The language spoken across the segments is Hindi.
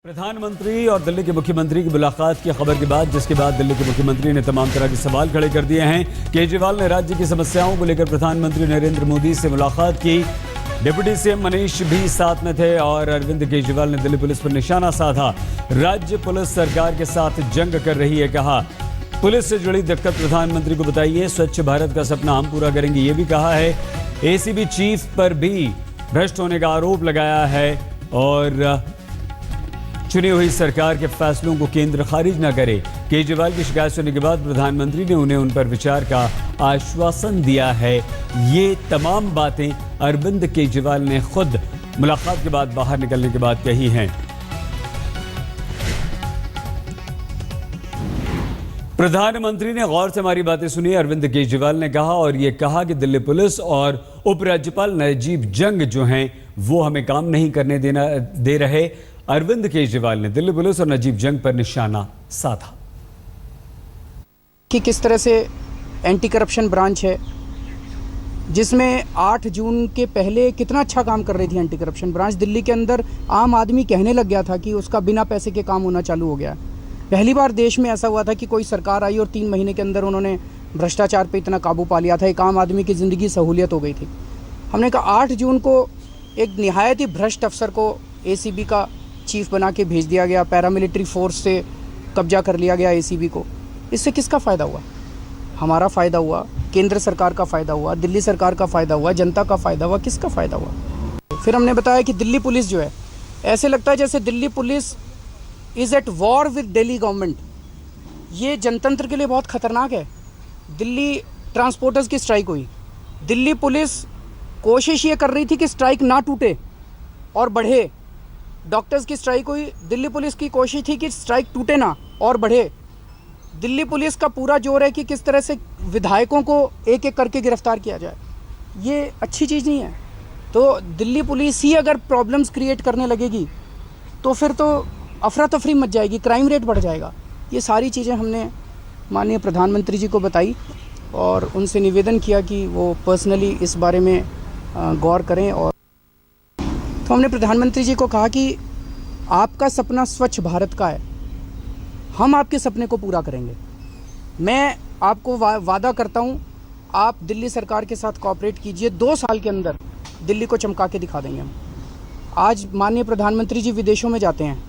प्रधानमंत्री और दिल्ली के मुख्यमंत्री की मुलाकात की खबर के बाद, जिसके बाद दिल्ली के मुख्यमंत्री ने तमाम तरह के सवाल खड़े कर दिए हैं। केजरीवाल ने राज्य की समस्याओं को लेकर प्रधानमंत्री नरेंद्र मोदी से मुलाकात की। डिप्टी सीएम मनीष भी साथ में थे और अरविंद केजरीवाल ने दिल्ली पुलिस पर निशाना साधा। राज्य पुलिस सरकार के साथ जंग कर रही है, कहा। पुलिस से जुड़ी दिक्कत प्रधानमंत्री को बताइए, स्वच्छ भारत का सपना हम पूरा करेंगे, ये भी कहा है। एसीबी चीफ पर भी भ्रष्ट होने का आरोप लगाया है और चुनी हुई सरकार के फैसलों को केंद्र खारिज न करे। केजरीवाल की शिकायत सुनने के बाद प्रधानमंत्री ने उन्हें उन पर विचार का आश्वासन दिया है। ये तमाम बातें अरविंद केजरीवाल ने खुद मुलाकात के बाद बाहर निकलने के बाद कही हैं। प्रधानमंत्री ने गौर से हमारी बातें सुनी, अरविंद केजरीवाल ने कहा, और ये कहा कि दिल्ली पुलिस और उपराज्यपाल नजीब जंग जो हैं वो हमें काम नहीं करने दे रहे। अरविंद केजरीवाल ने दिल्ली पुलिस और नजीब जंग पर निशाना साधा कि किस तरह से एंटी करप्शन ब्रांच है, जिसमें 8 जून के पहले कितना अच्छा काम कर रही थी एंटी करप्शन ब्रांच। दिल्ली के अंदर आम आदमी कहने लग गया था कि उसका बिना पैसे के काम होना चालू हो गया। पहली बार देश में ऐसा हुआ था कि कोई सरकार आई और 3 महीने के अंदर उन्होंने भ्रष्टाचार पे इतना काबू पा लिया था, एक आम आदमी की ज़िंदगी सहूलियत हो गई थी। हमने कहा 8 जून को एक निहायत ही भ्रष्ट अफसर को एसीबी का चीफ बना के भेज दिया गया, पैरामिलिट्री फोर्स से कब्जा कर लिया गया एसीबी को। इससे किसका फ़ायदा हुआ? हमारा फ़ायदा हुआ, केंद्र सरकार का फ़ायदा हुआ, दिल्ली सरकार का फ़ायदा हुआ, जनता का फ़ायदा हुआ, किसका फ़ायदा हुआ? फिर हमने बताया कि दिल्ली पुलिस जो है, ऐसे लगता है जैसे Delhi police is at war with Delhi government. ये जनतंत्र के लिए बहुत ख़तरनाक है। दिल्ली ट्रांसपोर्टर्स की स्ट्राइक हुई, दिल्ली पुलिस कोशिश ये कर रही थी कि स्ट्राइक ना टूटे और बढ़े। डॉक्टर्स की स्ट्राइक हुई, दिल्ली पुलिस की कोशिश थी कि स्ट्राइक टूटे ना और बढ़े। दिल्ली पुलिस का पूरा जोर है कि किस तरह से विधायकों को एक एक करके गिरफ्तार किया जाए। ये अच्छी चीज़ नहीं है। तो दिल्ली पुलिस ही अगर प्रॉब्लम्स क्रिएट करने लगेगी तो फिर तो अफरा तफरी मच जाएगी, क्राइम रेट बढ़ जाएगा। ये सारी चीज़ें हमने माननीय प्रधानमंत्री जी को बताई और उनसे निवेदन किया कि वो पर्सनली इस बारे में गौर करें। और तो हमने प्रधानमंत्री जी को कहा कि आपका सपना स्वच्छ भारत का है, हम आपके सपने को पूरा करेंगे। मैं आपको वादा करता हूँ, आप दिल्ली सरकार के साथ कोऑपरेट कीजिए, 2 साल के अंदर दिल्ली को चमका के दिखा देंगे हम। आज माननीय प्रधानमंत्री जी विदेशों में जाते हैं,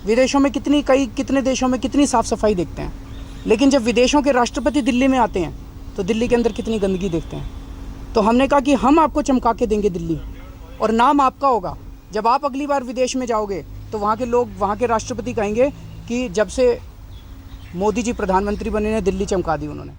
विदेशों में कितने देशों में कितनी साफ़ सफाई देखते हैं, लेकिन जब विदेशों के राष्ट्रपति दिल्ली में आते हैं तो दिल्ली के अंदर कितनी गंदगी देखते हैं। तो हमने कहा कि हम आपको चमका के देंगे दिल्ली, और नाम आपका होगा। जब आप अगली बार विदेश में जाओगे तो वहाँ के लोग, वहाँ के राष्ट्रपति कहेंगे कि जब से मोदी जी प्रधानमंत्री बने हैं दिल्ली चमका दी उन्होंने।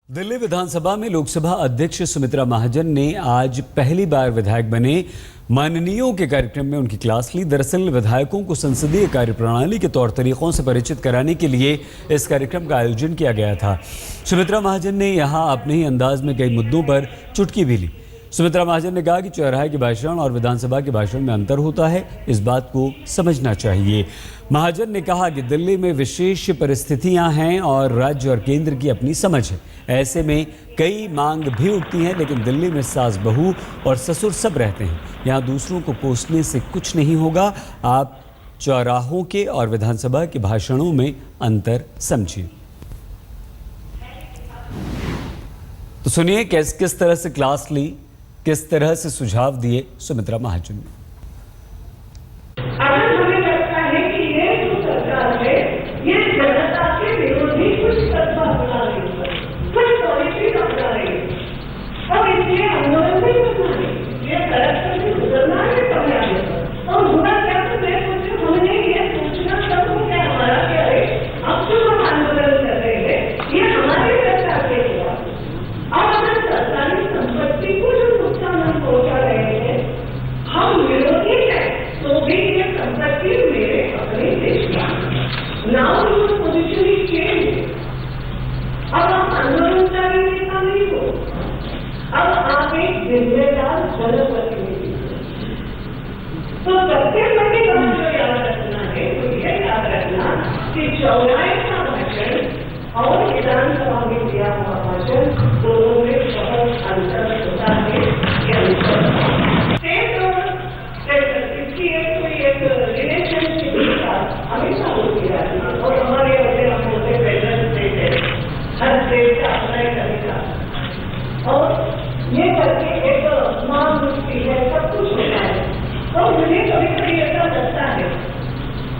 दिल्ली विधानसभा में लोकसभा अध्यक्ष सुमित्रा महाजन ने आज पहली बार विधायक बने माननीयों के कार्यक्रम में उनकी क्लास ली। दरअसल विधायकों को संसदीय कार्यप्रणाली के तौर तरीकों से परिचित कराने के लिए इस कार्यक्रम का आयोजन किया गया था। सुमित्रा महाजन ने यहां अपने ही अंदाज में कई मुद्दों पर चुटकी भी ली। सुमित्रा महाजन ने कहा कि चौराहे के भाषण और विधानसभा के भाषण में अंतर होता है, इस बात को समझना चाहिए। महाजन ने कहा कि दिल्ली में विशेष परिस्थितियां हैं और राज्य और केंद्र की अपनी समझ है। ऐसे में कई मांग भी उठती हैं, लेकिन दिल्ली में सास बहू और ससुर सब रहते हैं। यहाँ दूसरों को कोसने से कुछ नहीं होगा। आप चौराहों के और विधानसभा के भाषणों में अंतर समझिए। तो सुनिए किस तरह से क्लास ली, किस तरह से सुझाव दिए सुमित्रा महाजन ने। अगर हमें लगता है कि ये जो सरकार है ये जनता के विरोधी कुछ तत्व अपना रही है, कुछ पॉलिसी अपना रही है और इसलिए आंदोलन भी करना है, ये करप्शन से गुजरना है कभी आगे और हुआ क्या तो मैं सोचूं हमने ये सोचना सबको क्या हमारा क्या है। अब जो हम आंदोलन कर रहे हैं ये हमारे सरकार के खिलाफ और अगर सरकारी संपत्ति को जो नुकसान हम पहुंचा रहे हैं हम विरोधी हैं तो भी ये संपत्ति मेरे अपने देश का now your position is change. अब आप आंदोलनकारी नेता नहीं हो, अब आप एक जिम्मेदार जनप्रतिनिधि हो। तो सबसे बड़ी बात जो याद रखना है तो ये याद रखना कि चौराहे का भाषण और विधानसभा में दिया हुआ भाषण दोनों में बहुत अंतर होता है। ये अंतर रिलेशनशिप हमेशा होती रहती है और हमारे अपने हम होते फेडरल स्टेट है, हर स्टेट का अपना एक तरीका और ये करके एक मांग उठती है, सब कुछ होता है। और मुझे कभी कभी ऐसा लगता है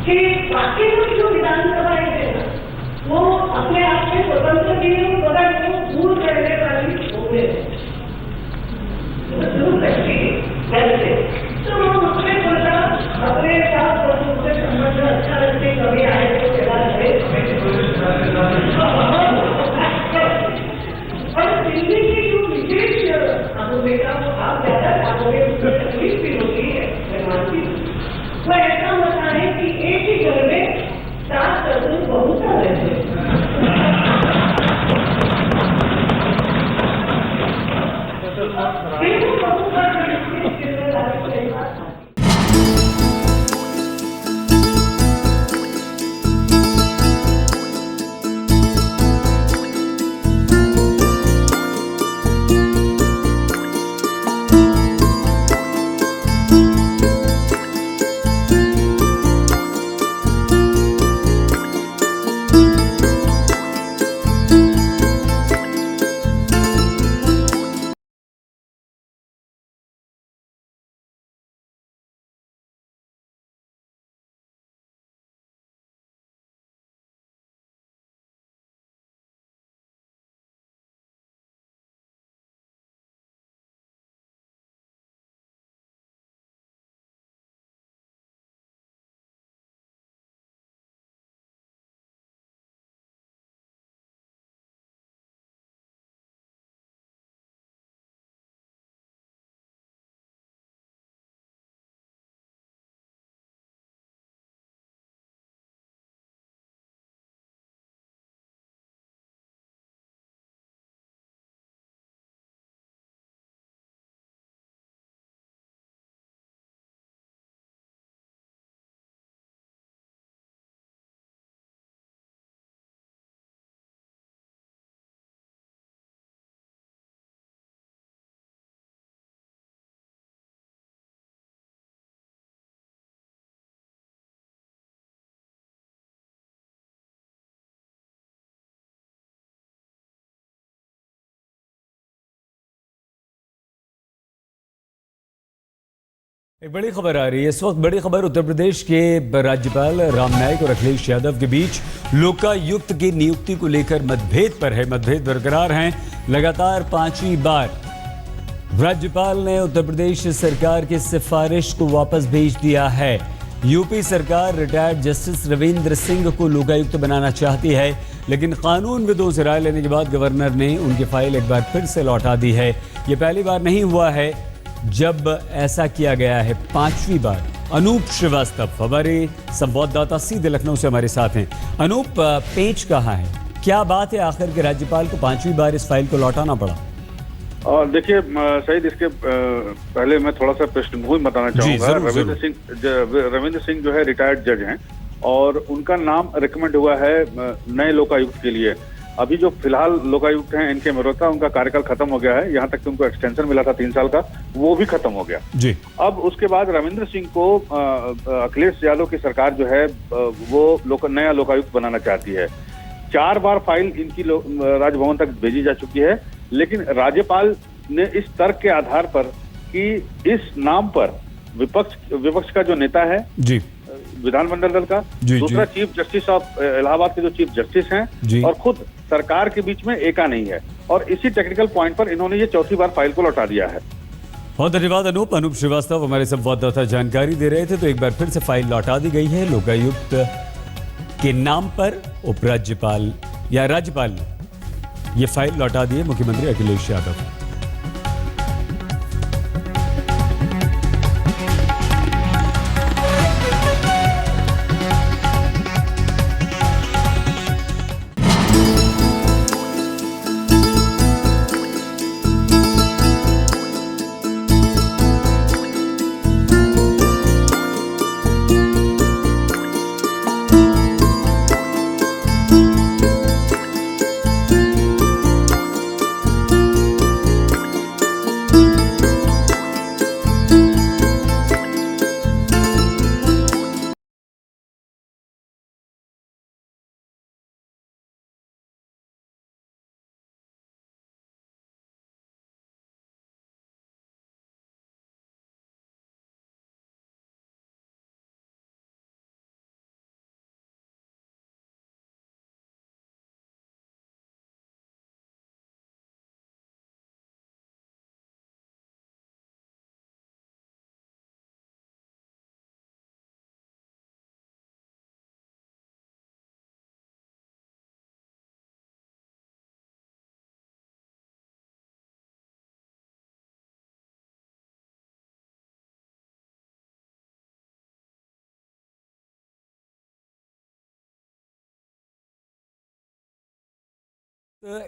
कि बाकी लोग जो विधानसभाएं है ना वो अपने आप में स्वतंत्र भी हो मगर वो दूर रहने वाली होते हैं, दूर रहती है घर से। तो वो मुझे बोलता अपने साथ उनसे संबंध अच्छा रखते कभी आए तो चला जाए। और दिल्ली की जो विशेष आधुनिकता को आप ज्यादा जानोगे उसमें तकलीफ भी होती है। वो ऐसा होता है कि एक ही घर में सात ससुर बहुत सारे हैं। एक बड़ी खबर आ रही है इस वक्त। बड़ी खबर उत्तर प्रदेश के राज्यपाल राम नाईक और अखिलेश यादव के बीच लोकायुक्त की नियुक्ति को लेकर मतभेद पर है। मतभेद बरकरार हैं। लगातार 5वीं बार राज्यपाल ने उत्तर प्रदेश सरकार की सिफारिश को वापस भेज दिया है। यूपी सरकार रिटायर्ड जस्टिस रविंद्र सिंह को लोकायुक्त बनाना चाहती है। लेकिन कानूनविदों से राय लेने के बाद गवर्नर ने उनकी फाइल एक बार फिर से लौटा दी है। ये पहली बार नहीं हुआ है जब ऐसा किया गया है, 5वीं बार। अनूप श्रीवास्तव हमारे संवाददाता सीधे लखनऊ से हमारे साथ हैं। अनूप, पेच कहाँ है? क्या बात है आखिर के राज्यपाल को 5वीं बार इस फाइल को लौटाना पड़ा? और देखिए सईद, इसके पहले मैं थोड़ा सा पृष्ठभूमि बताना चाहूंगा। रविंद्र सिंह जो है रिटायर्ड जज हैं और उनका नाम रिकमेंड हुआ है नए लोकायुक्त के लिए। अभी जो फिलहाल लोकायुक्त हैं इनके मेहता, उनका कार्यकाल खत्म हो गया है। यहाँ तक कि उनको एक्सटेंशन मिला था 3 साल का, वो भी खत्म हो गया जी। अब उसके बाद रविंद्र सिंह को अखिलेश यादव की सरकार जो है वो नया लोकायुक्त बनाना चाहती है। 4 बार फाइल इनकी राजभवन तक भेजी जा चुकी है, लेकिन राज्यपाल ने इस तर्क के आधार पर कि इस नाम पर विपक्ष का जो नेता है जी, विधानमंडल दल का, दूसरा चीफ जस्टिस ऑफ इलाहाबाद के जो चीफ जस्टिस हैं और खुद सरकार के बीच में एका नहीं है, और इसी टेक्निकल पॉइंट पर इन्होंने ये 4थी बार फाइल को लौटा दिया है। बहुत धन्यवाद अनूप। अनूप श्रीवास्तव हमारे संवाददाता जानकारी दे रहे थे। तो एक बार फिर से फाइल लौटा दी गई है लोकायुक्त के नाम पर। उपराज्यपाल या राज्यपाल ने ये फाइल लौटा दी है मुख्यमंत्री अखिलेश यादव।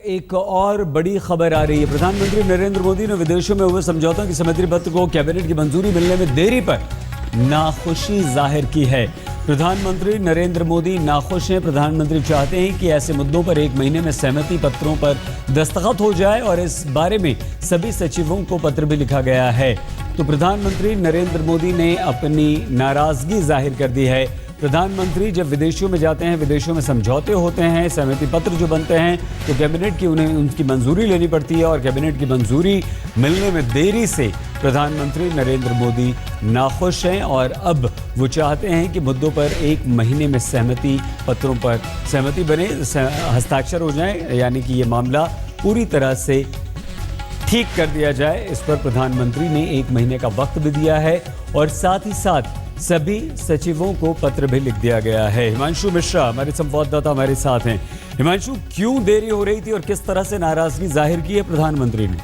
एक और बड़ी खबर आ रही है। प्रधानमंत्री नरेंद्र मोदी ने विदेशों में हुए समझौतों की सहमति पत्र को कैबिनेट की मंजूरी मिलने में देरी पर नाखुशी जाहिर की है। प्रधानमंत्री नरेंद्र मोदी नाखुश हैं। प्रधानमंत्री चाहते हैं कि ऐसे मुद्दों पर 1 महीने में सहमति पत्रों पर दस्तखत हो जाए और इस बारे में सभी सचिवों को पत्र भी लिखा गया है। तो प्रधानमंत्री नरेंद्र मोदी ने अपनी नाराजगी जाहिर कर दी है। प्रधानमंत्री जब विदेशों में जाते हैं, विदेशों में समझौते होते हैं, सहमति पत्र जो बनते हैं, तो कैबिनेट की उन्हें उनकी मंजूरी लेनी पड़ती है और कैबिनेट की मंजूरी मिलने में देरी से प्रधानमंत्री नरेंद्र मोदी नाखुश हैं और अब वो चाहते हैं कि मुद्दों पर 1 महीने में सहमति पत्रों पर सहमति बने, हस्ताक्षर हो जाए, यानी कि ये मामला पूरी तरह से ठीक कर दिया जाए। इस पर प्रधानमंत्री ने 1 महीने का वक्त भी दिया है और साथ ही साथ सभी सचिवों को पत्र भी लिख दिया गया है। हिमांशु मिश्रा हमारे संवाददाता हमारे साथ हैं। हिमांशु, क्यों देरी हो रही थी और किस तरह से नाराजगी जाहिर की है प्रधानमंत्री ने?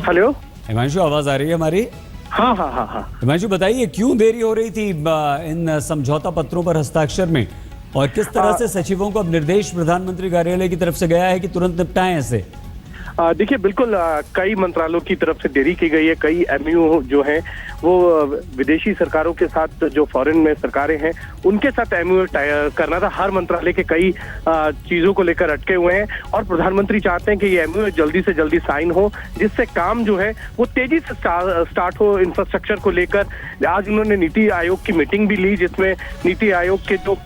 हेलो हिमांशु, आवाज आ रही है हमारी? हाँ। हिमांशु, बताइए क्यों देरी हो रही थी इन समझौता पत्रों पर हस्ताक्षर में, और किस तरह से सचिवों को अब निर्देश प्रधानमंत्री कार्यालय की तरफ से गया है कि तुरंत निपटाएं ऐसे? देखिए, बिल्कुल कई मंत्रालयों की तरफ से देरी की गई है। कई एमयू जो हैं वो विदेशी सरकारों के साथ, जो फॉरेन में सरकारें हैं उनके साथ एमयू करना था। हर मंत्रालय के कई चीजों को लेकर अटके हुए हैं और प्रधानमंत्री चाहते हैं कि ये एमयू जल्दी से जल्दी साइन हो, जिससे काम जो है वो तेजी से स्टार्ट हो इंफ्रास्ट्रक्चर को लेकर। आज उन्होंने नीति आयोग की मीटिंग भी ली, जिसमें नीति आयोग के जो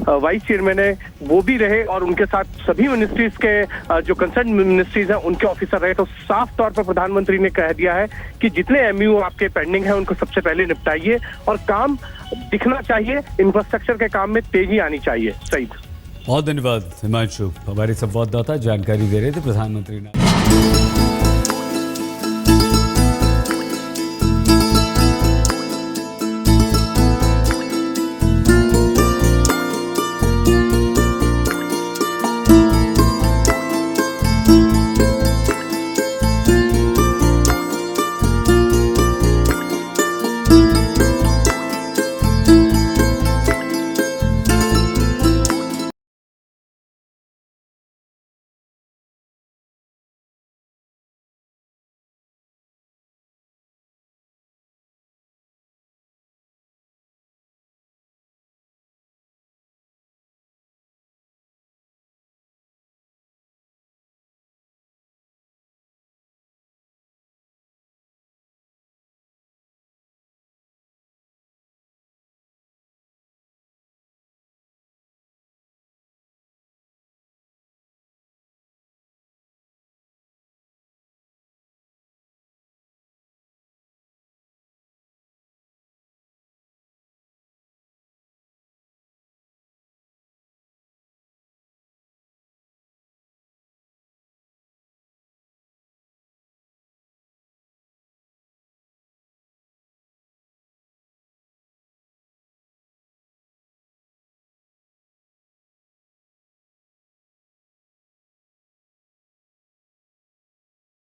वाइस चेयरमैन है वो भी रहे और उनके साथ सभी मिनिस्ट्रीज के जो कंसर्न मिनिस्ट्रीज हैं उनके ऑफिसर रहे। तो साफ तौर पर प्रधानमंत्री ने कह दिया है कि जितने एमयू आपके पेंडिंग हैं उनको सबसे पहले निपटाइए और काम दिखना चाहिए, इंफ्रास्ट्रक्चर के काम में तेजी आनी चाहिए। सही। बहुत धन्यवाद हिमांशु, हमारे संवाददाता जानकारी दे रहे थे। प्रधानमंत्री ने